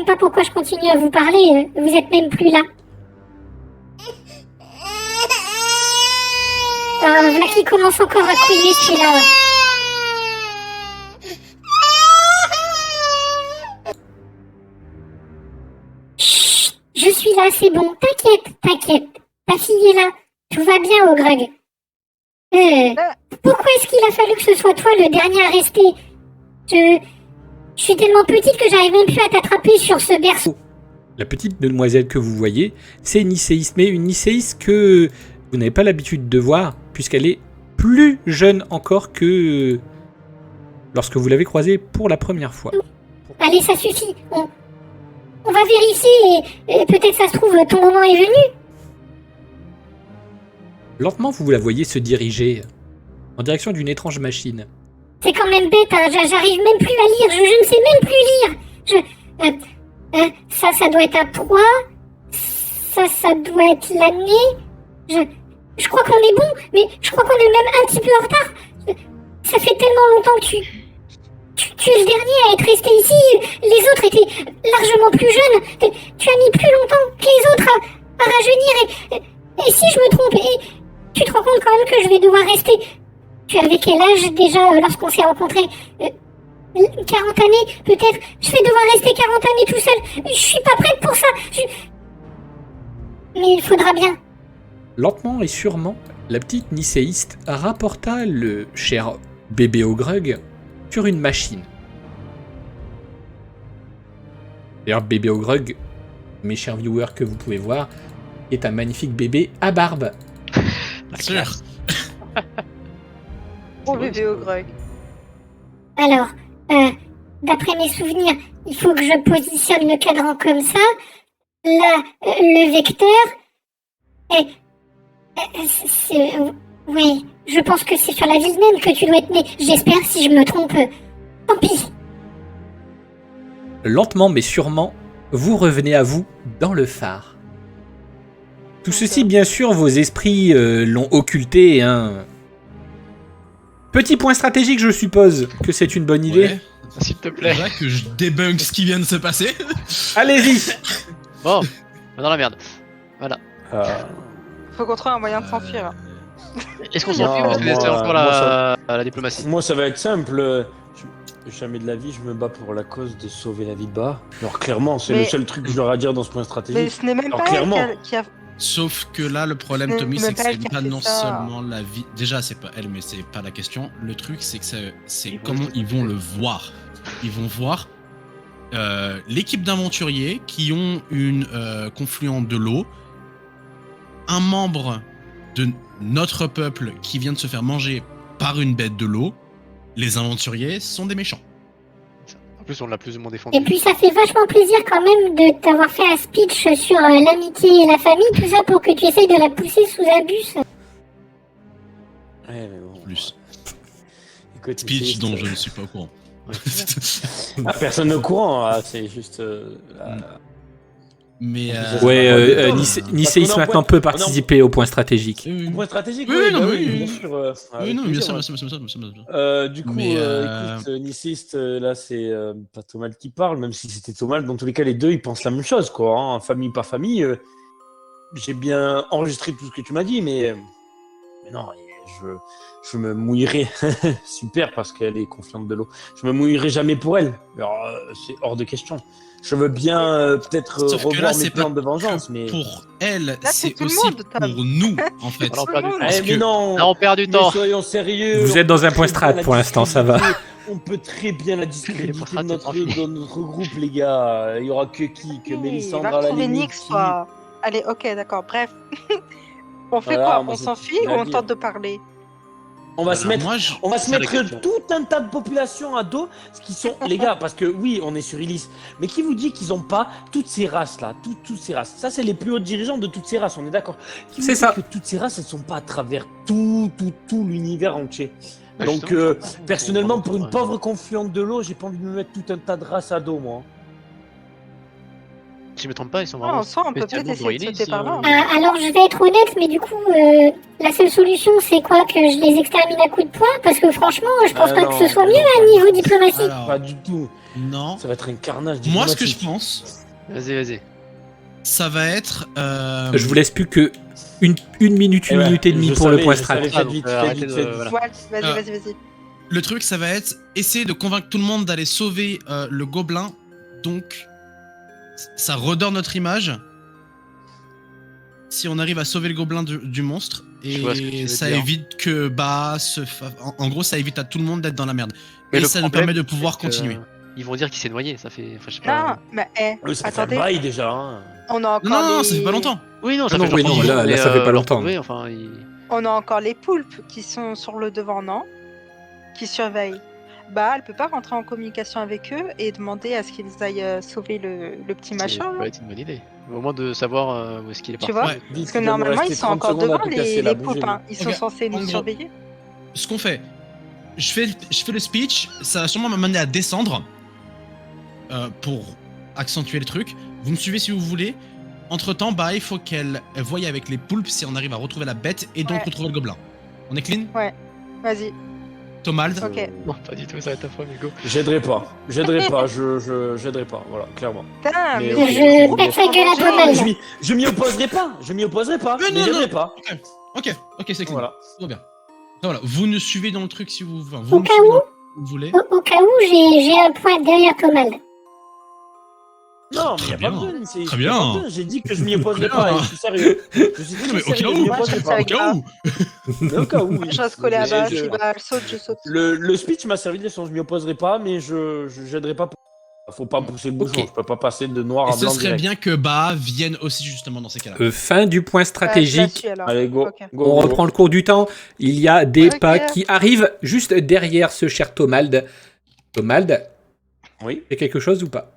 même pas pourquoi je continue à vous parler, vous êtes même plus là. Voilà qui commence encore à couiller celui-là. Chut, je suis là, c'est bon, t'inquiète. Ta fille est là, tout va bien au Greg. Pourquoi est-ce qu'il a fallu que ce soit toi le dernier à rester? Je suis tellement petite que j'arrive même plus à t'attraper sur ce berceau. La petite demoiselle que vous voyez, c'est une lycéiste, mais une lycéiste que vous n'avez pas l'habitude de voir, puisqu'elle est plus jeune encore que lorsque vous l'avez croisée pour la première fois. Allez, ça suffit. On va vérifier et peut-être ça se trouve, ton moment est venu. Lentement, vous la voyez se diriger en direction d'une étrange machine. C'est quand même bête, hein. J'arrive même plus à lire, je ne sais même plus lire. Ça doit être un 3. Ça doit être l'année. Je crois qu'on est bon, mais je crois qu'on est même un petit peu en retard. Ça fait tellement longtemps que tu es le dernier à être resté ici. Les autres étaient largement plus jeunes. Tu as mis plus longtemps que les autres à rajeunir. Et si je me trompe, et tu te rends compte quand même que je vais devoir rester... Tu avais quel âge déjà lorsqu'on s'est rencontrés 40 années, peut-être. Je vais devoir rester 40 années tout seul. Je suis pas prête pour ça. Mais il faudra bien. Lentement et sûrement, la petite lycéiste rapporta le cher bébé Ogrug sur une machine. D'ailleurs, bébé Ogrug, mes chers viewers que vous pouvez voir, est un magnifique bébé à barbe. Sûr. Bon bébé au Greg. Alors, d'après mes souvenirs, il faut que je positionne le cadran comme ça. Là, le vecteur. Oui, je pense que c'est sur la ville même que tu dois être né. J'espère, si je me trompe. Tant pis. Lentement mais sûrement, vous revenez à vous dans le phare. Tout ceci, bien sûr, vos esprits l'ont occulté, hein. Petit point stratégique, je suppose que c'est une bonne idée. Ouais. S'il te plaît. Déjà que je débunk ce qui vient de se passer. Allez-y. Bon, dans la merde. Faut qu'on trouve un moyen de s'enfuir. Est-ce qu'on s'en fout parce que c'est encore la diplomatie? Moi, ça va être simple. Jamais de la vie, je me bats pour la cause de sauver la vie de Bah. Alors, clairement, c'est le seul truc que j'aurais à dire dans ce point Mais stratégique. ce n'est même Alors, pas clairement. elle qui a... Sauf que là, le problème, Mais Tommy, mais c'est que pas elle c'est qui a pas fait non ça. seulement la vie. Déjà, c'est pas elle, mais c'est pas la question. Le truc, c'est que c'est comment ils vont le voir. Ils vont voir l'équipe d'aventuriers qui ont une confluente de l'eau, un membre de notre peuple qui vient de se faire manger par une bête de l'eau. Les aventuriers sont des méchants. En plus, on l'a plus ou moins défendu. Et puis ça fait vachement plaisir quand même de t'avoir fait un speech sur l'amitié et la famille, tout ça pour que tu essayes de la pousser sous un bus. Ouais, mais bon. Plus. Écoute, Speech c'est- dont je ne suis pas au courant. Personne n'est au courant, hein, c'est juste. Mais Ouais, Parce Nicéis qu'on a un maintenant point- peut participer au point stratégique. Point stratégique, Oui, oui, non, bah oui, oui. bien sûr. oui, avec non, bien plaisir, sûr, ouais. bien sûr. Du coup, Mais, écoute, Niciste, là, c'est pas Thomas qui parle, même si c'était Thomas. Dans tous les cas, les deux, ils pensent la même chose, quoi. Hein, famille par famille. J'ai bien enregistré tout ce que tu m'as dit, mais non, je me mouillerai. Super, parce qu'elle est confiante de l'eau. Je me mouillerai jamais pour elle. Alors, c'est hors de question. Je veux bien peut-être Sauf que revoir là, mes c'est plans pas de vengeance, mais. Pour elle, Là, c'est c'est tout le aussi monde, Tom. pour nous, en fait. Alors, on perd du temps. Parce Eh, mais que- non, Là, on perd du mais temps. soyons sérieux. Vous on êtes dans peut un point très strat bien la pour l'instant, ça va. discréditer. On peut très bien la discréditer pour strat, de c'est notre, tranquille. dans notre groupe, les gars. Il y aura que qui? Que Va Mélissandre à la retrouver limite. Nyx, toi. Allez, ok, d'accord, bref. On fait Voilà, quoi? moi, On c'est s'enfuit ou on navire. tente de parler? On va Alors, se mettre. moi, On va se c'est la mettre question. tout un tas de populations à dos, ce qui sont les gars, parce que oui, on est sur Illis, mais qui vous dit qu'ils n'ont pas toutes ces races là, toutes ces races. Ça, c'est les plus hauts dirigeants de toutes ces races, on est d'accord. Qui vous C'est dit ça. que toutes ces races, elles sont pas à travers tout l'univers entier. Ouais, Donc, justement, personnellement, pour une ouais. pauvre confluente de l'eau, j'ai pas envie de me mettre tout un tas de races à dos, moi. Si je me trompe pas, ils sont Ah, vraiment. en soi, on peut peut-être spécialement essayer de broyés, sauter par là. Alors je vais être honnête, mais du coup, la seule solution c'est quoi? Que je les extermine à coups de poing? Parce que franchement, je pense pas que ce soit mieux à niveau diplomatie. Alors, Pas du tout. non. Ça va être un carnage. Moi, ce que je diplomatique. pense, Vas-y. ça va être. Je vous laisse plus que une minute, Eh une ouais, minute et demie je pour le savais, point je strat. savais. Faites donc, vite, faites arrêtez vite, de- faites vite. voilà. Ouais, vas-y, Ah. vas-y. Le truc, ça va être essayer de convaincre tout le monde d'aller sauver le gobelin. Donc, ça redore notre image. Si on arrive à sauver le gobelin du monstre, Je vois ce que tu et veux ça dire. évite que en gros, ça évite à tout le monde d'être dans la merde. Mais Et le ça nous problème, permet de pouvoir c'est que continuer. Ils vont dire qu'il s'est noyé, ça fait. Enfin, je sais Non, pas. mais Ça fait un attendez, bail déjà. Hein. on a encore Non, les... ça fait pas longtemps. Oui, non, ça Ah non, fait oui, genre non, 3 là, jours, mais, ça fait pas leur longtemps. trouver, enfin, On a encore les poulpes qui sont sur le devant, non? Qui surveillent. Bah, elle peut pas rentrer en communication avec eux et demander à ce qu'ils aillent sauver le petit ça machin, peut là. être une bonne idée. Au moins de savoir où est-ce qu'il est Tu parti. vois Ouais. Parce que normalement, ils sont encore devant les poulpes, hein. Ils sont Ok, censés en nous gros. surveiller. Ce qu'on fait, je fais le speech, ça va sûrement m'amener à descendre pour accentuer le truc. Vous me suivez si vous voulez. Entre temps, bah, il faut qu'elle voie avec les poulpes si on arrive à retrouver la bête et donc Ouais. retrouver le gobelin. On est clean? Vas-y. Tomald? Ok. Non, pas du tout, ça va être affreux, Hugo. J'aiderai pas. J'aiderai pas. J'aiderai pas. Voilà, clairement. Putain, Mais mais Je pète sa gueule à Je Tomald. je m'y opposerai pas. Je m'y opposerai pas. Mais Mais non, j'aiderai non. pas. Ok, c'est clean. Voilà. Tout va bien. Voilà, vous nous suivez dans le truc si vous, enfin, Au vous me cas suivez où. dans le truc si vous voulez. Au cas où, j'ai un point derrière Tomald. Non, mais Très y a bien. pas besoin. c'est- Très y a bien. pas besoin. J'ai dit que je m'y opposerai Très pas. bien. Je suis sérieux. Je suis Oui, non, mais très au cas sérieux, où, je m'y Moi, je opposerai suis pas. au avec cas toi. où. Mais au cas où. oui. Je reste collé à Mais bas, je- je bah, elle saute, je saute. Le speech m'a servi de leçon. Je m'y opposerai pas, mais je j'aiderai pas. Faut pas pousser le bouchon. Ok. Je peux pas passer de noir Et à ce blanc serait direct. bien que Ba vienne aussi justement dans ces cas-là. Fin du point Je la stratégique. suis, alors. Allez, go. Ok. Go, On go. reprend le cours du temps. Il y a des Ok. pas qui arrivent juste derrière ce cher Tomald. Tomald, Oui. fait quelque chose ou pas?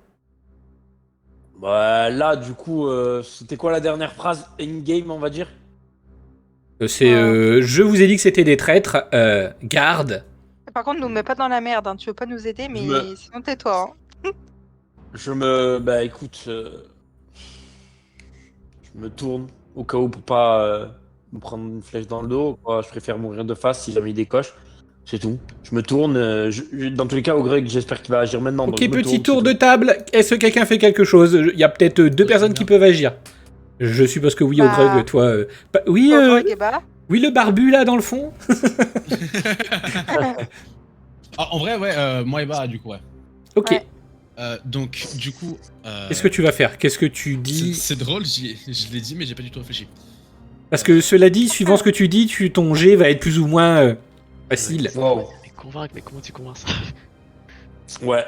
Bah là, du coup, c'était quoi la dernière phrase in-game, on va dire? Je vous ai dit que c'était des traîtres. Garde. Par contre, nous mets pas dans la merde, hein. Tu veux pas nous aider, mais Me- sinon tais-toi. Hein. Bah écoute, je me tourne au cas où pour pas me prendre une flèche dans le dos. Quoi. Je préfère mourir de face si jamais il décoche. C'est tout. Je me tourne. Dans tous les cas, Greg, j'espère qu'il va agir maintenant. Ok, petit tour de table. Est-ce que quelqu'un fait quelque chose? Il y a peut-être deux personnes qui peuvent agir. Je suppose que oui, Bah. Greg, toi. Oui, Greg et bah. oui, le barbu là dans le fond. Ah, en vrai, ouais, moi et Ba, du coup, ouais. Ok. Ouais. Donc, du coup. Qu'est-ce que tu vas faire? Qu'est-ce que tu C'est dis? c'est drôle, je l'ai dit, mais j'ai pas du tout réfléchi. Parce que cela dit, suivant ce que tu dis, ton jet va être plus ou moins facile. Wow. Mais convaincre, mais comment tu convaincs ça? Ouais.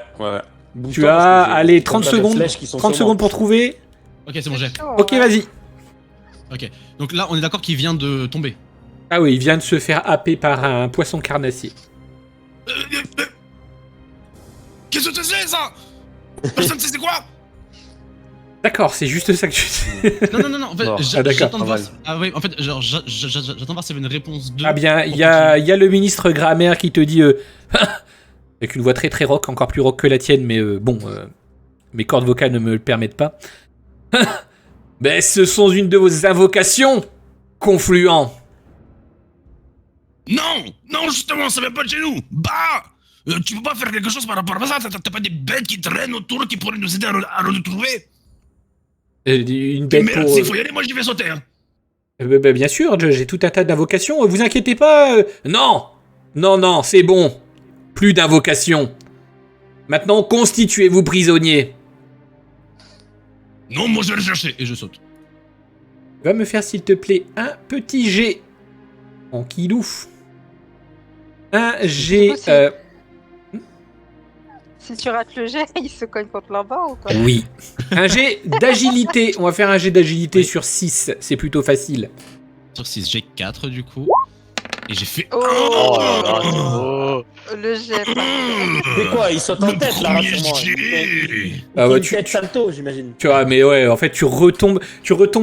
Tu as, allez, 30 secondes, 30 secondes pour trouver. Ok, c'est bon, j'ai. Chaud, Ok, ouais. vas-y. Ok. Donc là, on est d'accord qu'il vient de tomber. Ah oui, il vient de se faire happer par un poisson carnassier. Qu'est-ce que c'est ça? Personne ne sait c'est quoi? D'accord, c'est juste ça que tu sais. Non. En fait, Bon. Ah, d'accord, j'attends de pas voir. mal. Ah oui, en fait, genre, j'attends de voir s'il y avait une réponse 2. Ah bien, il y a le ministre Grammaire qui te dit, avec une voix très très rock, encore plus rock que la tienne, mais bon, mes cordes vocales ne me le permettent pas. Mais ce sont une de vos invocations, confluent. Non, justement, ça vient pas de chez nous. Bah, tu peux pas faire quelque chose par rapport à ça. T'as pas des bêtes qui traînent autour qui pourraient nous aider à le retrouver? Une bête Merde, pour... s'il faut y aller, moi j'y vais sauter. Hein. Bah, bien sûr, j'ai tout un tas d'invocations. Vous inquiétez pas. Non, c'est bon. Plus d'invocations. Maintenant, constituez-vous prisonnier. Non, moi je vais le chercher et je saute. Va me faire, s'il te plaît, un petit jet. En kilouf. Un jet... Du coup, Si tu rates le jet, il se cogne contre l'en bas ou quoi? Oui. Un jet d'agilité. On va faire un jet d'agilité sur 6. C'est plutôt facile. Sur 6, j'ai 4 du coup. Et j'ai fait. Oh, Oh là là, c'est beau. le jet. Mais quoi, il saute en Le tête là, premier rassure-moi. jet. Ah ouais, Une tête salto, j'imagine. Tu vois, mais ouais, en fait, tu retombes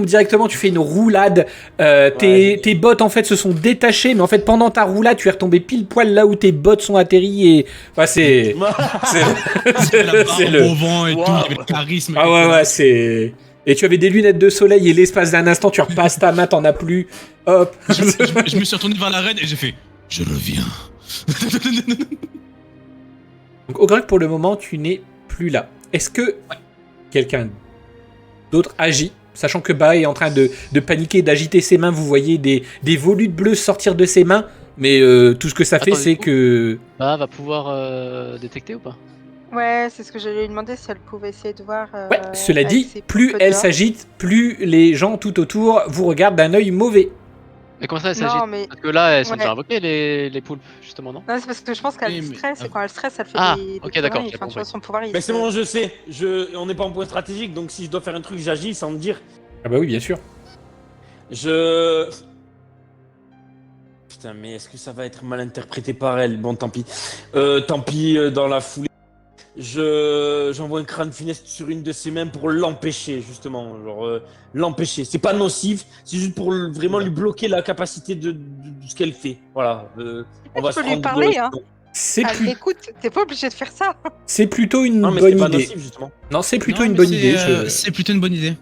directement, tu fais une roulade. Ouais. Tes bottes, en fait, se sont détachées, mais en fait, pendant ta roulade, tu es retombé pile poil là où tes bottes sont atterries et. Enfin, c'est. La barbe c'est le. au vent et tout, Wow. il y avait le charisme. Ah ouais, c'est. Et tu avais des lunettes de soleil et l'espace d'un instant, tu repasses ta main, t'en as plus. Hop. Je me suis retourné vers la reine et j'ai fait « Je reviens ». Donc, Ogrog, pour le moment, tu n'es plus là. Est-ce que quelqu'un d'autre agit, sachant que Ba est en train de paniquer, d'agiter ses mains, vous voyez des volutes bleues sortir de ses mains, mais tout ce que ça fait, Attends, c'est du coup que... Bah, va pouvoir détecter ou pas? Ouais, c'est ce que j'allais lui demander si elle pouvait essayer de voir. Ouais, cela avec dit, ses plus poulpes elle d'or. s'agite, plus les gens tout autour vous regardent d'un œil mauvais. Mais comment ça, elle Non, s'agit? mais. Parce que là, elles sont Ouais. déjà invoquées, les poulpes, justement, non? Non, c'est parce que je pense qu'elle Oui, mais- stresse et quand elle stresse, elle fait Ah, des ok, conneries, d'accord, j'ai enfin, tu compris. vois, son pouvoir. Mais c'est bon, je sais. On n'est pas en point stratégique, donc si je dois faire un truc, j'agis sans me dire. Ah bah oui, bien sûr. Putain, mais est-ce que ça va être mal interprété par elle? Bon, tant pis. Tant pis, dans la foulée. J'envoie un crâne funeste sur une de ses mains pour l'empêcher, justement. Genre, l'empêcher. C'est pas nocif, c'est juste pour vraiment lui bloquer la capacité de ce qu'elle fait. Voilà. On va Tu se peux lui rendre parler, hein. C'est Elle écoute, t'es pas obligé de faire ça. c'est plutôt une Non, mais bonne c'est pas idée. nocif, justement. Non, c'est plutôt Non, une mais bonne c'est, idée. C'est plutôt une bonne idée.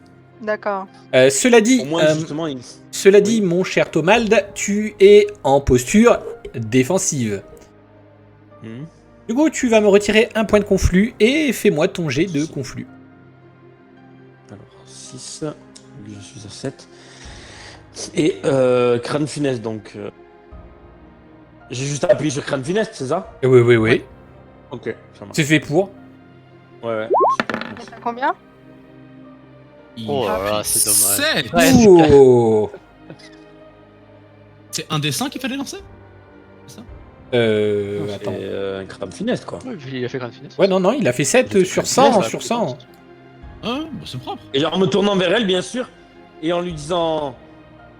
D'accord. Cela dit, Au moins, justement, cela dit, mon cher Tomald, tu es en posture défensive. Hmm. Du coup, tu vas me retirer un point de conflit et fais-moi ton jet de conflit. Alors, 6, je suis à 7. Et crâne funeste, donc. J'ai juste appuyé sur crâne funeste, c'est ça? Oui, oui, oui. Ok, ça marche. C'est fait pour. Ouais. Et t'as combien? Oh là là, c'est dommage. C'est Ouais, Oh C'est un dessin qu'il fallait lancer? Attends. C'est un crâne funeste, quoi. Oui, puis il a fait grande finesse. Ouais, non, non, il a fait 7 sur 100, sur 100. Ah, bah c'est propre. Et en me tournant vers elle, bien sûr, et en lui disant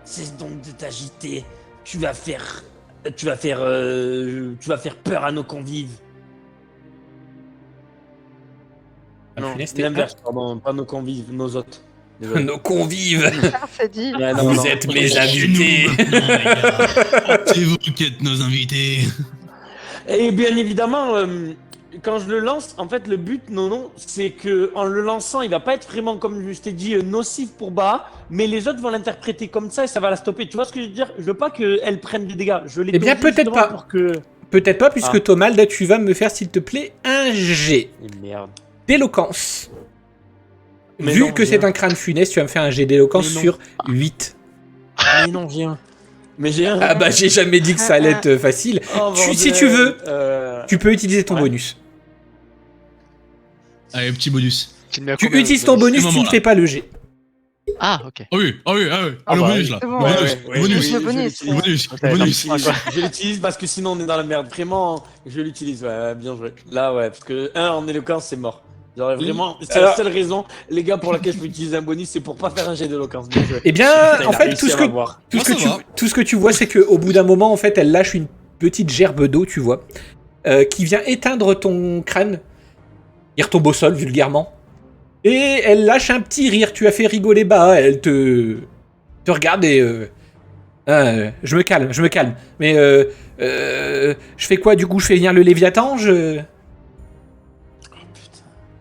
cesse donc de t'agiter, tu vas faire peur à nos convives. Crâne Non, funeste, l'inverse, pardon, pas nos convives, nos hôtes. Désolé. Nos convives. Ça, c'est dit. Ouais, non, Vous non. êtes mes C'est invités. nous, maintenant, les gars. C'est vous qui êtes nos invités. Et bien évidemment, quand je le lance, en fait, le but, non, c'est que en le lançant, il va pas être vraiment, comme je t'ai dit, nocif pour Baha, mais les autres vont l'interpréter comme ça et ça va la stopper. Tu vois ce que je veux dire? Je veux pas qu'elle prenne des dégâts. Je l'ai Eh bien, dosé peut-être justement pas. pour que... Peut-être pas, puisque Ah. Tomald, tu vas me faire, s'il te plaît, un jet Merde. d'éloquence. Mais Vu non, que c'est viens. un crâne funeste, tu vas me faire un jet d'éloquence Mais non. sur 8. Mais non, viens. Mais j'ai un... Ah bah, j'ai jamais dit que ça allait être facile. Oh, si bordel. tu veux, Euh, tu peux utiliser ton Ouais. bonus. Allez, petit bonus. Tu te mets à Tu combien, utilises ton bonus, ce tu ne moment-là. fais pas le jet. Ah, ok. Ah oui, ah oui, ah oui. Ah le bah bonus oui. là. C'est Le bon, bonus, ouais, le ouais, bonus, oui, Le je bonus. l'utilise. le bonus, Ouais, le non, bonus. Je l'utilise parce que sinon on est dans la merde. Vraiment, je l'utilise. Ouais, bien joué. Là, ouais, parce que en éloquence, c'est mort. Genre vraiment, c'est Alors- la seule raison, les gars, pour laquelle je peux utiliser un bonus, c'est pour pas faire un jet d'éloquence. Bien joué. Eh bien, Putain, en il a fait, réussi tout ce à que m'avoir. Tout ce, Moi, que ça tu, va. tout ce que tu vois, c'est qu'au bout d'un moment, en fait, elle lâche une petite gerbe d'eau, tu vois, qui vient éteindre ton crâne. Il retombe au sol, vulgairement. Et elle lâche un petit rire. Tu as fait rigoler Baha. Elle te regarde et... je me calme. Mais je fais quoi, du coup? Je fais venir le Léviathan?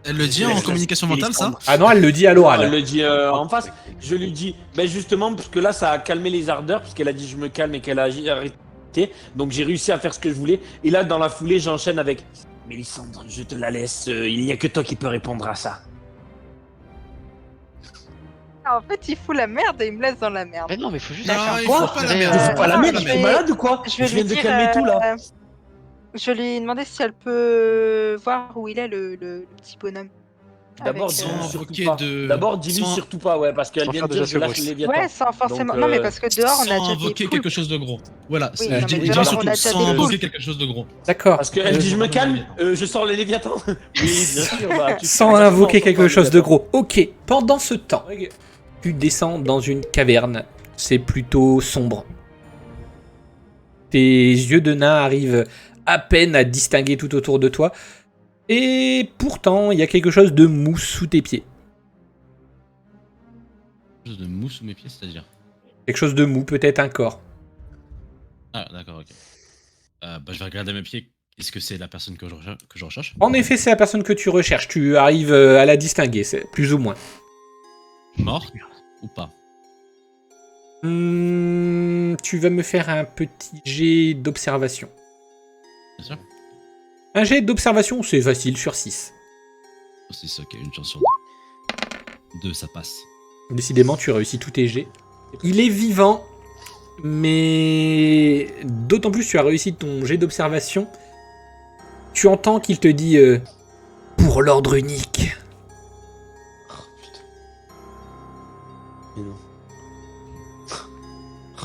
Elle le dit en communication mentale, ça? Ah non, elle le dit à Elle l'oral. le dit en face. Je lui dis, ben justement, parce que là, ça a calmé les ardeurs, parce qu'elle a dit je me calme et qu'elle a arrêté. Donc j'ai réussi à faire ce que je voulais. Et là, dans la foulée, j'enchaîne avec Mélissandre, je te la laisse. Il n'y a que toi qui peux répondre à ça. Ah, en fait, il fout la merde et il me laisse dans la merde. Mais non, mais faut juste. Non, faire il quoi faut pas la Faire, merde. C'est pas la non, merde, je tu es vais- malade ou quoi? Je vais Je lui viens de dire, calmer tout là. je vais lui demander si elle peut voir où il est le petit bonhomme. D'abord, Avec, dis-lui Sans surtout invoquer pas. de- D'abord, dis-lui sans- surtout pas, ouais, parce qu'elle sans vient faire de de dire je lâche chevauche. les Léviathans. Ouais, sans forcément. Donc, non, mais parce que dehors, on a Sans déjà des invoquer poulpes. quelque chose de gros. Voilà, Oui, non, mais dis dehors, on a surtout déjà sans des invoquer poulpes. quelque chose de gros. D'accord. Parce qu'elle dit je me calme, je sors les Léviathans. Oui, bien sûr. Bah, Sans invoquer quelque chose de gros. Ok, pendant ce temps, tu descends dans une caverne. C'est plutôt sombre. Tes yeux de nain arrivent à peine à distinguer tout autour de toi. Et pourtant, il y a quelque chose de mou sous tes pieds. Quelque chose de mousse sous mes pieds, c'est-à-dire. Quelque chose de mou, peut-être un corps. Ah, d'accord, ok. Bah, je vais regarder mes pieds. Est-ce que c'est la personne que je recherche? En effet, c'est la personne que tu recherches. Tu arrives à la distinguer, c'est plus ou moins. Morte ou pas? Tu vas me faire un petit jet d'observation. Bien sûr. Un jet d'observation, c'est facile, sur 6. Oh, c'est ok, une chance sur 2, ça passe. Décidément, tu réussis tous tes jets. Il est vivant, mais d'autant plus tu as réussi ton jet d'observation. Tu entends qu'il te dit pour l'ordre unique. Oh putain. Mais non.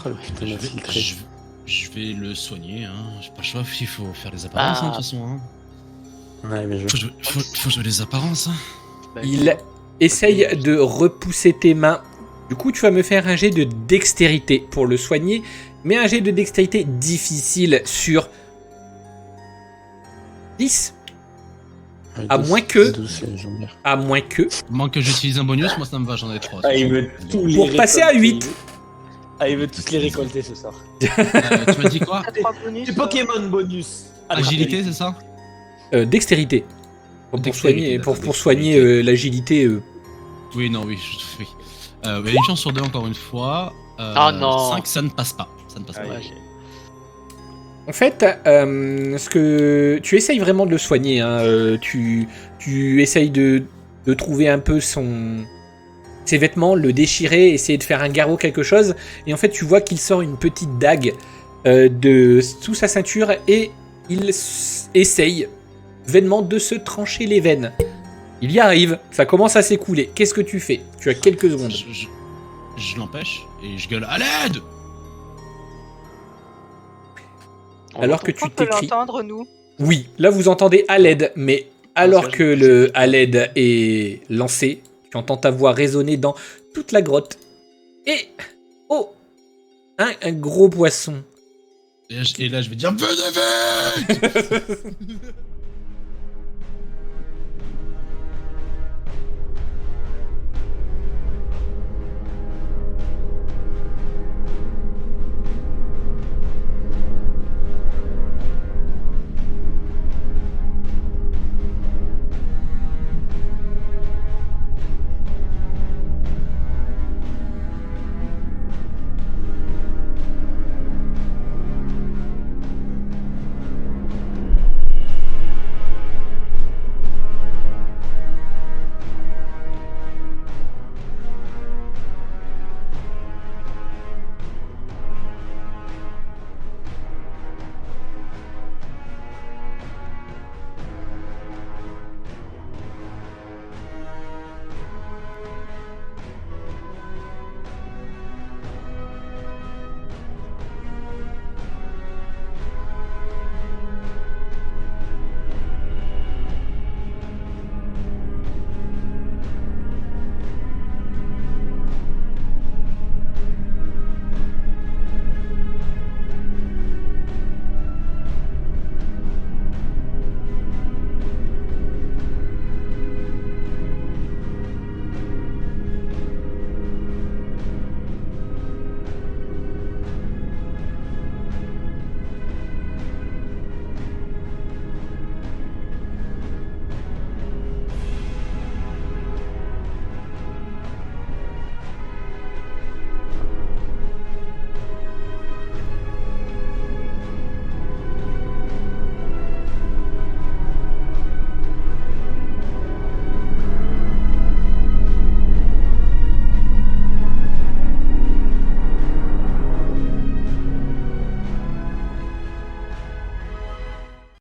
Oh le putain d'infiltré. Je vais le soigner, hein. J'ai pas le choix, il faut faire les apparences, hein, de toute façon. Hein. Ouais, mais Faut jouer les apparences. Hein. Il essaye de repousser tes mains. Du coup, tu vas me faire un jet de dextérité pour le soigner, mais un jet de dextérité difficile sur 10. À moins que... À moins que... Moins que j'utilise un bonus, moi ça me va, j'en ai 3. Ah, il veut tous les Pour passer à 8. Ah, il veut tous les récolter ce soir. Tu m'as dit quoi? T'as 3 bonus. C'est Pokémon bonus. Agilité, c'est ça? Dextérité. Pour Dextérité, soigner, d'accord, soigner l'agilité. Oui, non, oui. Oui. Une chance sur 2 encore une fois. Oh non. 5, ça ne passe pas. Ça ne passe pas. En fait, ce que tu essayes vraiment de le soigner. Hein, tu essayes de trouver un peu ses vêtements, le déchirer, essayer de faire un garrot, quelque chose. Et en fait, tu vois qu'il sort une petite dague de sous sa ceinture et il essaye vainement de se trancher les veines. Il y arrive, ça commence à s'écouler. Qu'est-ce que tu fais? Tu as quelques secondes. Je l'empêche et je gueule à l'aide. Alors que tu On peut t'écris. l'entendre, nous. Oui, là vous entendez à l'aide, mais alors que le à l'aide est lancé, tu entends ta voix résonner dans toute la grotte. Et oh, un gros poisson. Et là, je vais dire venez vite.